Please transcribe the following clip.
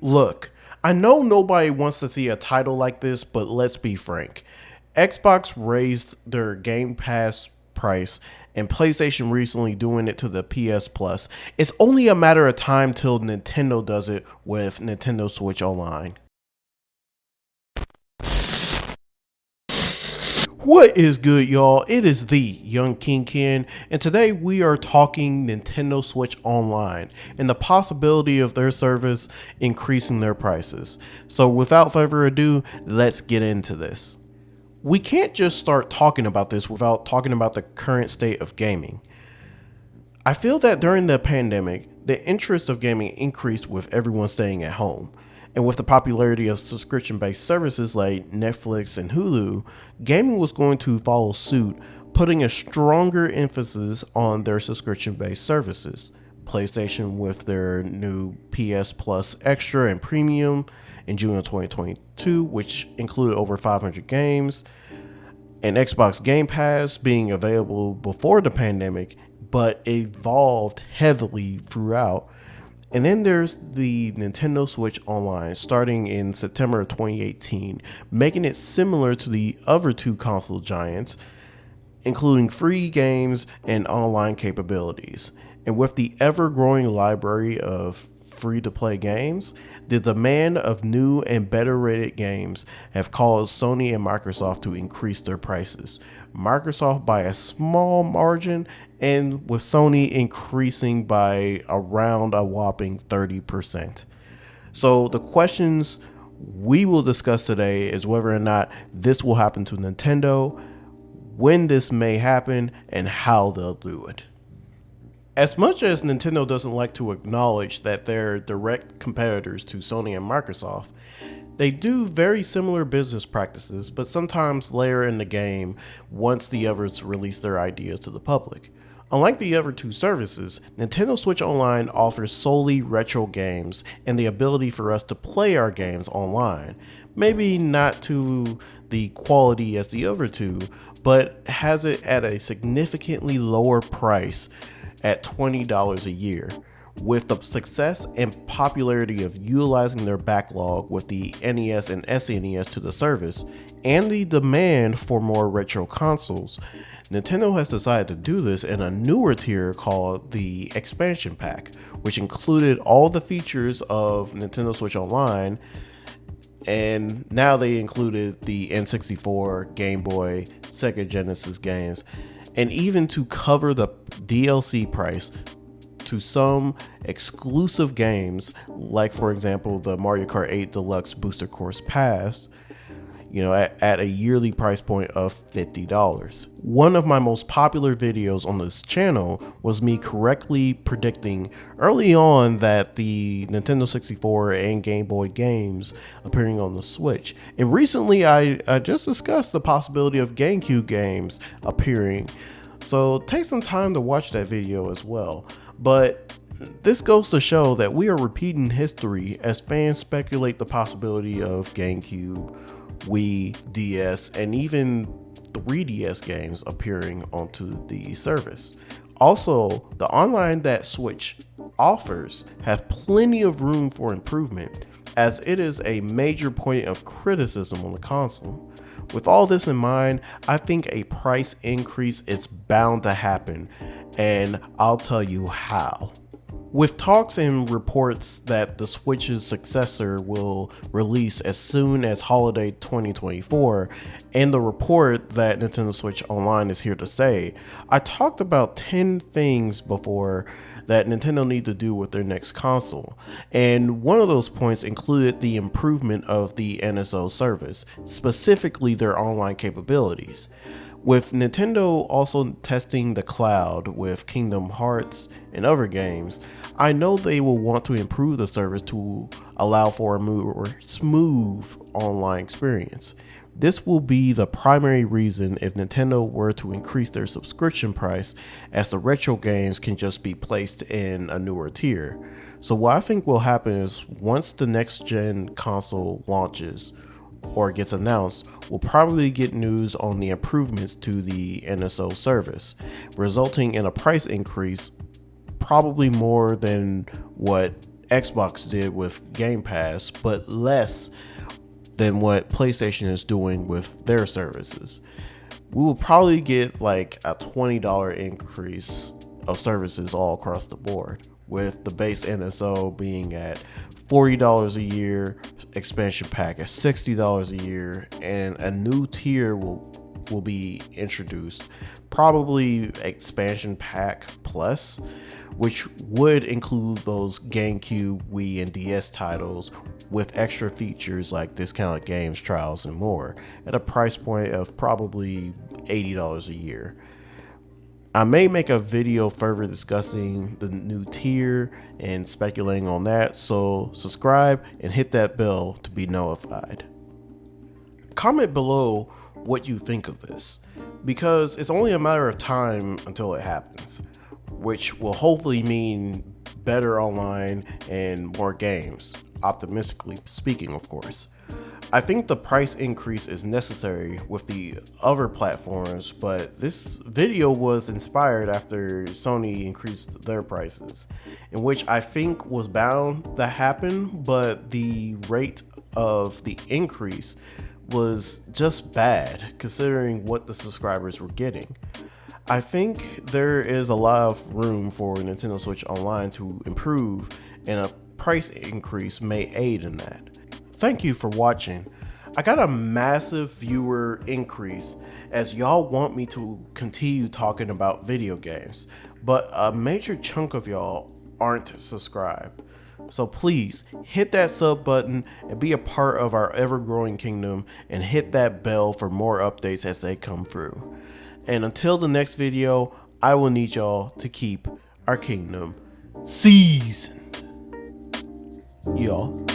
Look, I know nobody wants to see a title like this, but let's be frank. Xbox raised their Game Pass price and PlayStation recently doing it to the PS Plus. It's only a matter of time till Nintendo does it with Nintendo Switch Online. What is good, y'all? It is the Young King Ken, and today we are talking Nintendo Switch Online and the possibility of their service increasing their prices. So, without further ado, let's get into this. We can't just start talking about this without talking about the current state of gaming. I feel that during the pandemic, the interest of gaming increased with everyone staying at home. And with the popularity of subscription based services like Netflix and Hulu, gaming was going to follow suit, putting a stronger emphasis on their subscription based services. PlayStation with their new PS Plus Extra and Premium in June of 2022, which included over 500 games, and Xbox Game Pass being available before the pandemic, but evolved heavily throughout. And then there's the Nintendo Switch Online starting in September of 2018, making it similar to the other two console giants, including free games and online capabilities. And with the ever-growing library of free-to-play games, the demand of new and better rated games have caused Sony and Microsoft to increase their prices. Microsoft by a small margin, and with Sony increasing by around a whopping 30%. So the questions we will discuss today is whether or not this will happen to Nintendo, when this may happen, and how they'll do it. As much as Nintendo doesn't like to acknowledge that they're direct competitors to Sony and Microsoft, they do very similar business practices, but sometimes layer in the game once the others release their ideas to the public. Unlike the other two services, Nintendo Switch Online offers solely retro games and the ability for us to play our games online. Maybe not to the quality as the other two, but has it at a significantly lower price at $20 a year. With the success and popularity of utilizing their backlog with the NES and SNES to the service, and the demand for more retro consoles, Nintendo has decided to do this in a newer tier called the Expansion Pack, which included all the features of Nintendo Switch Online, and now they included the N64, Game Boy, Sega Genesis games, and even to cover the DLC price to some exclusive games, like for example the Mario Kart 8 Deluxe Booster Course Pass, at a yearly price point of $50. One of my most popular videos on this channel was me correctly predicting early on that the Nintendo 64 and Game Boy games appearing on the Switch. And recently I just discussed the possibility of GameCube games appearing. So take some time to watch that video as well. But this goes to show that we are repeating history as fans speculate the possibility of GameCube, Wii, DS, and even 3DS games appearing onto the service. Also, the online that Switch offers has plenty of room for improvement, as it is a major point of criticism on the console. With all this in mind, I think a price increase is bound to happen, and I'll tell you how. With talks and reports that the Switch's successor will release as soon as holiday 2024, and the report that Nintendo Switch Online is here to stay, I talked about 10 things before that Nintendo need to do with their next console, and one of those points included the improvement of the NSO service, specifically their online capabilities. With Nintendo also testing the cloud with Kingdom Hearts and other games, I know they will want to improve the service to allow for a more smooth online experience. This will be the primary reason if Nintendo were to increase their subscription price, as the retro games can just be placed in a newer tier. So what I think will happen is once the next gen console launches or gets announced, we'll probably get news on the improvements to the NSO service, resulting in a price increase probably more than what Xbox did with Game Pass, but less than what PlayStation is doing with their services. We will probably get like a $20 increase of services all across the board, with the base NSO being at $40 a year, expansion pack at $60 a year, and a new tier will be introduced, probably expansion pack plus, which would include those GameCube, Wii, and DS titles with extra features like discounted games, trials, and more at a price point of probably $80 a year. I may make a video further discussing the new tier and speculating on that, so subscribe and hit that bell to be notified. Comment below what you think of this, because it's only a matter of time until it happens, which will hopefully mean better online and more games, optimistically speaking, of course. I think the price increase is necessary with the other platforms, but this video was inspired after Sony increased their prices, in which I think was bound to happen, but the rate of the increase was just bad considering what the subscribers were getting. I think there is a lot of room for Nintendo Switch Online to improve, and a price increase may aid in that. Thank you for watching. I got a massive viewer increase as y'all want me to continue talking about video games, but a major chunk of y'all aren't subscribed. So please hit that sub button and be a part of our ever-growing kingdom, and hit that bell for more updates as they come through. And until the next video, I will need y'all to keep our kingdom seasoned. Y'all.